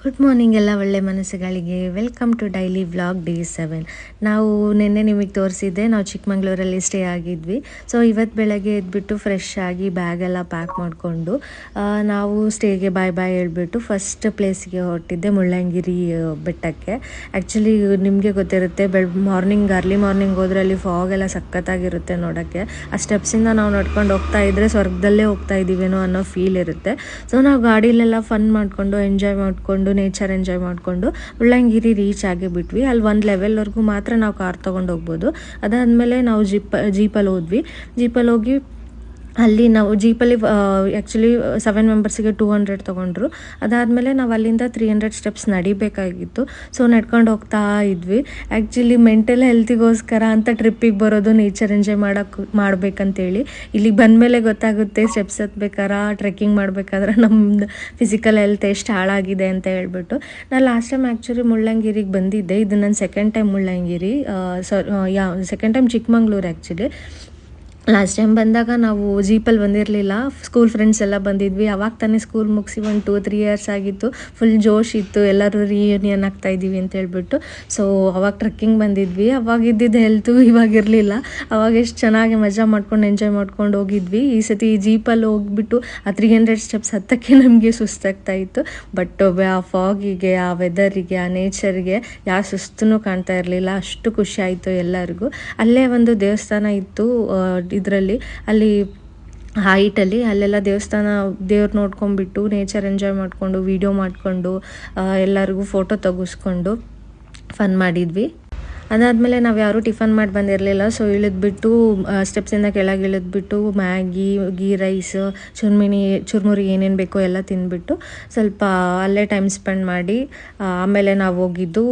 Good morning ಎಲ್ಲ ಒಳ್ಳೆ ಮನಸ್ಸುಗಳಿಗೆ. Welcome to daily vlog day 7. ನಾವು ನಿನ್ನೆ ನಿಮಗೆ ತೋರಿಸಿದ್ದೆ, ನಾವು ಚಿಕ್ಕಮಂಗ್ಳೂರಲ್ಲಿ ಸ್ಟೇ ಆಗಿದ್ವಿ. ಸೊ ಇವತ್ತು ಬೆಳಗ್ಗೆ ಎದ್ಬಿಟ್ಟು ಫ್ರೆಶ್ ಆಗಿ ಬ್ಯಾಗೆಲ್ಲ ಪ್ಯಾಕ್ ಮಾಡಿಕೊಂಡು ನಾವು ಸ್ಟೇಗೆ ಬಾಯ್ ಬಾಯ್ ಹೇಳ್ಬಿಟ್ಟು ಫಸ್ಟ್ ಪ್ಲೇಸ್ಗೆ ಹೊರಟಿದ್ದೆ, ಮುಳ್ಳಯ್ಯನಗಿರಿ ಬೆಟ್ಟಕ್ಕೆ. ಆ್ಯಕ್ಚುಲಿ ನಿಮಗೆ ಗೊತ್ತಿರುತ್ತೆ, ಅರ್ಲಿ ಮಾರ್ನಿಂಗ್ ಹೋದರೆ ಅಲ್ಲಿ ಫಾಗ್ ಎಲ್ಲ ಸಖತ್ತಾಗಿರುತ್ತೆ ನೋಡೋಕ್ಕೆ. ಆ ಸ್ಟೆಪ್ಸಿಂದ ನಾವು ನಡ್ಕೊಂಡು ಹೋಗ್ತಾ ಇದ್ದರೆ ಸ್ವರ್ಗದಲ್ಲೇ ಹೋಗ್ತಾ ಇದ್ದೀವೇನೋ ಅನ್ನೋ ಫೀಲ್ ಇರುತ್ತೆ. ಸೊ ನಾವು ಗಾಡಿಲೆಲ್ಲ ಫನ್ ಮಾಡಿಕೊಂಡು ಎಂಜಾಯ್ ಮಾಡಿಕೊಂಡು ನೇಚರ್ ಎಂಜಾಯ್ ಮಾಡಿಕೊಂಡು ಮುಳ್ಳಯ್ಯನಗಿರಿ ರೀಚ್ ಆಗಿಬಿಟ್ವಿ. ಅಲ್ಲಿ ಒಂದು ಲೆವೆಲ್ವರೆಗೂ ಮಾತ್ರ ನಾವು ಕಾರ್ ತೊಗೊಂಡು ಹೋಗ್ಬೋದು. ಅದಾದಮೇಲೆ ನಾವು ಜೀಪಲ್ಲಿ ಹೋಗಿ ಅಲ್ಲಿ ನಾವು ಜೀಪಲ್ಲಿ ಆ್ಯಕ್ಚುಲಿ 7 ಮೆಂಬರ್ಸಿಗೆ 200 ತೊಗೊಂಡ್ರು. ಅದಾದಮೇಲೆ ನಾವು ಅಲ್ಲಿಂದ 300 ಸ್ಟೆಪ್ಸ್ ನಡಿಬೇಕಾಗಿತ್ತು. ಸೊ ನಡ್ಕೊಂಡು ಹೋಗ್ತಾ ಇದ್ವಿ. ಆ್ಯಕ್ಚುಲಿ ಮೆಂಟಲ್ ಹೆಲ್ತಿಗೋಸ್ಕರ ಅಂತ ಟ್ರಿಪ್ಪಿಗೆ ಬರೋದು, ನೇಚರ್ ಎಂಜಾಯ್ ಮಾಡ್ಬೇಕಂತೇಳಿ. ಇಲ್ಲಿಗೆ ಬಂದಮೇಲೆ ಗೊತ್ತಾಗುತ್ತೆ ಸ್ಟೆಪ್ಸ್ ಹತ್ಬೇಕಾದ್ರೆ, ಟ್ರೆಕ್ಕಿಂಗ್ ಮಾಡಬೇಕಾದ್ರೆ ನಮ್ಮದು ಫಿಸಿಕಲ್ ಹೆಲ್ತ್ ಎಷ್ಟು ಹಾಳಾಗಿದೆ ಅಂತ ಹೇಳ್ಬಿಟ್ಟು. ನಾನು ಲಾಸ್ಟ್ ಟೈಮ್ ಆ್ಯಕ್ಚುಲಿ ಮುಳ್ಳಯ್ಯನಗಿರಿಗೆ ಬಂದಿದ್ದೆ. ಇದು ನನ್ನ second time Mullayanagiri, second time Chikmagalur. Actually last time ಬಂದಾಗ ನಾವು ಜೀಪಲ್ಲಿ ಬಂದಿರಲಿಲ್ಲ, ಸ್ಕೂಲ್ ಫ್ರೆಂಡ್ಸ್ ಎಲ್ಲ ಬಂದಿದ್ವಿ. ಅವಾಗ ತಾನೇ ಸ್ಕೂಲ್ ಮುಗಿಸಿ 1-2-3 ಇಯರ್ಸ್ ಆಗಿತ್ತು. ಫುಲ್ ಜೋಶ್ ಇತ್ತು, ಎಲ್ಲರೂ ರಿಯೂನಿಯನ್ ಆಗ್ತಾಯಿದ್ದೀವಿ ಅಂತ ಹೇಳ್ಬಿಟ್ಟು. ಸೊ ಅವಾಗ ಟ್ರೆಕ್ಕಿಂಗ್ ಬಂದಿದ್ವಿ. ಅವಾಗ ಇದ್ದಿದ್ದು ಹೆಲ್ತು ಇವಾಗಿರಲಿಲ್ಲ. ಅವಾಗ ಎಷ್ಟು ಚೆನ್ನಾಗಿ ಮಜಾ ಮಾಡ್ಕೊಂಡು ಎಂಜಾಯ್ ಮಾಡ್ಕೊಂಡು ಹೋಗಿದ್ವಿ. ಈ ಸತಿ ಜೀಪಲ್ಲಿ ಹೋಗ್ಬಿಟ್ಟು ಆ 300 ಸ್ಟೆಪ್ಸ್ ಹತ್ತಕ್ಕೆ ನಮಗೆ ಸುಸ್ತಾಗ್ತಾ ಇತ್ತು. ಬಟ್ ಆ ಫಾಗಿಗೆ, ಆ ವೆದರಿಗೆ, ಆ ನೇಚರ್ಗೆ ಯಾವ ಸುಸ್ತೂ ಕಾಣ್ತಾ ಇರಲಿಲ್ಲ. ಅಷ್ಟು ಖುಷಿ ಆಯಿತು ಎಲ್ಲರಿಗೂ. ಅಲ್ಲೇ ಒಂದು ದೇವಸ್ಥಾನ ಇತ್ತು ಇದರಲ್ಲಿ, ಅಲ್ಲಿ ಹೈಟಲ್ಲಿ, ಅಲ್ಲೆಲ್ಲ ದೇವ್ರು ನೋಡ್ಕೊಂಡ್ಬಿಟ್ಟು ನೇಚರ್ ಎಂಜಾಯ್ ಮಾಡಿಕೊಂಡು ವೀಡಿಯೋ ಮಾಡಿಕೊಂಡು ಎಲ್ಲರಿಗೂ ಫೋಟೋ ತೆಗೆಸ್ಕೊಂಡು ಫನ್ ಮಾಡಿದ್ವಿ. ಅದಾದಮೇಲೆ ನಾವು ಯಾರೂ ಟಿಫನ್ ಮಾಡಿ ಬಂದಿರಲಿಲ್ಲ. ಸೊ ಇಳಿದ್ಬಿಟ್ಟು ಸ್ಟೆಪ್ಸಿಂದ ಕೆಳಗೆ ಇಳಿದ್ಬಿಟ್ಟು ಮ್ಯಾಗಿ, ಗೀ ರೈಸ್, ಚುರ್ಮುರಿ ಏನೇನು ಬೇಕೋ ಎಲ್ಲ ತಿಂದ್ಬಿಟ್ಟು ಸ್ವಲ್ಪ ಅಲ್ಲೇ ಟೈಮ್ ಸ್ಪೆಂಡ್ ಮಾಡಿ ಆಮೇಲೆ ನಾವು ಹೋಗಿದ್ದು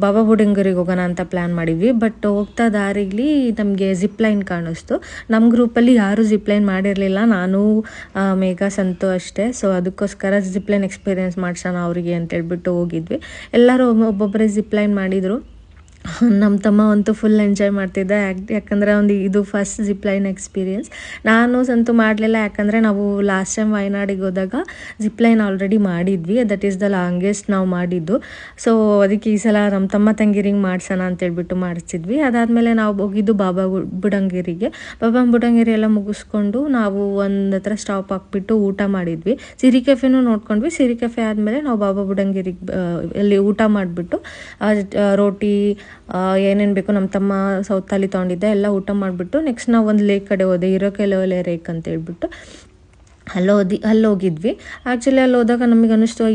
ಬಾಬಾ ಬುಡನ್ಗಿರಿಗೆ ಹೋಗೋಣ ಅಂತ ಪ್ಲ್ಯಾನ್ ಮಾಡಿದ್ವಿ. ಬಟ್ ಹೋಗ್ತಾ ದಾರಿಲಿ ನಮಗೆ ಜಿಪ್ಲೈನ್ ಕಾಣಿಸ್ತು. ನಮ್ಮ ಗ್ರೂಪಲ್ಲಿ ಯಾರೂ ಜಿಪ್ಲೈನ್ ಮಾಡಿರಲಿಲ್ಲ, ನಾನು ಮೇಘಾ ಸಂತು ಅಷ್ಟೇ. ಸೊ ಅದಕ್ಕೋಸ್ಕರ ಜಿಪ್ಲೈನ್ ಎಕ್ಸ್ಪೀರಿಯೆನ್ಸ್ ಮಾಡ್ಸೋಣ ಅವರಿಗೆ ಅಂತೇಳ್ಬಿಟ್ಟು ಹೋಗಿದ್ವಿ. ಎಲ್ಲರೂ ಒಬ್ಬೊಬ್ಬರೇ ಜಿಪ್ಲೈನ್ ಮಾಡಿದರು. ನಮ್ಮ ತಮ್ಮ ಅಂತೂ ಫುಲ್ ಎಂಜಾಯ್ ಮಾಡ್ತಿದ್ದೆ, ಯಾಕಂದರೆ ಇದು ಫಸ್ಟ್ ಜಿಪ್ಲೈನ್ ಎಕ್ಸ್ಪೀರಿಯೆನ್ಸ್. ನಾನು ಸಂತು ಮಾಡಲಿಲ್ಲ, ಯಾಕಂದರೆ ನಾವು ಲಾಸ್ಟ್ ಟೈಮ್ ವಯನಾಡಿಗೆ ಹೋದಾಗ ಜಿಪ್ಲೈನ್ ಆಲ್ರೆಡಿ ಮಾಡಿದ್ವಿ. ದಟ್ ಈಸ್ ದ ಲಾಂಗೆಸ್ಟ್ ನಾವು ಮಾಡಿದ್ದು. ಸೊ ಅದಕ್ಕೆ ಈ ಸಲ ನಮ್ಮ ತಮ್ಮ ತಂಗಿರಿಗೆ ಮಾಡ್ಸೋಣ ಅಂತೇಳ್ಬಿಟ್ಟು ಮಾಡಿಸಿದ್ವಿ. ಅದಾದಮೇಲೆ ನಾವು ಹೋಗಿದ್ದು ಬಾಬಾ ಬುಡನ್ಗಿರಿ ಎಲ್ಲ ಮುಗಿಸ್ಕೊಂಡು ನಾವು ಒಂದು ಹತ್ರ ಸ್ಟಾಪ್ ಹಾಕ್ಬಿಟ್ಟು ಊಟ ಮಾಡಿದ್ವಿ. ಸಿರಿ ಕೆಫೆನೂ ನೋಡ್ಕೊಂಡ್ವಿ. ಸಿರಿ ಕೆಫೆ ಆದಮೇಲೆ ನಾವು ಬಾಬಾ ಬುಡನ್ಗಿರಿಗೆ ಅಲ್ಲಿ ಊಟ ಮಾಡಿಬಿಟ್ಟು ರೋಟಿ ಏನೇನು ಬೇಕು ನಮ್ಮ ತಮ್ಮ ಸೌತಲ್ಲಿ ತೊಗೊಂಡಿದ್ದೆ ಎಲ್ಲ ಊಟ ಮಾಡಿಬಿಟ್ಟು ನೆಕ್ಸ್ಟ್ ನಾವು ಒಂದು ಲೇಕ್ ಕಡೆ ಹೋದೆ, ಇರೋಕೆಲೊಲೆ ಲೇಕ್ ಅಂತ ಹೇಳ್ಬಿಟ್ಟು ಅಲ್ಲಿ ಹೋಗಿದ್ವಿ. ಆ್ಯಕ್ಚುಲಿ ಅಲ್ಲಿ ಹೋದಾಗ ನಮಗೆ ಅನ್ನಿಸ್ತು,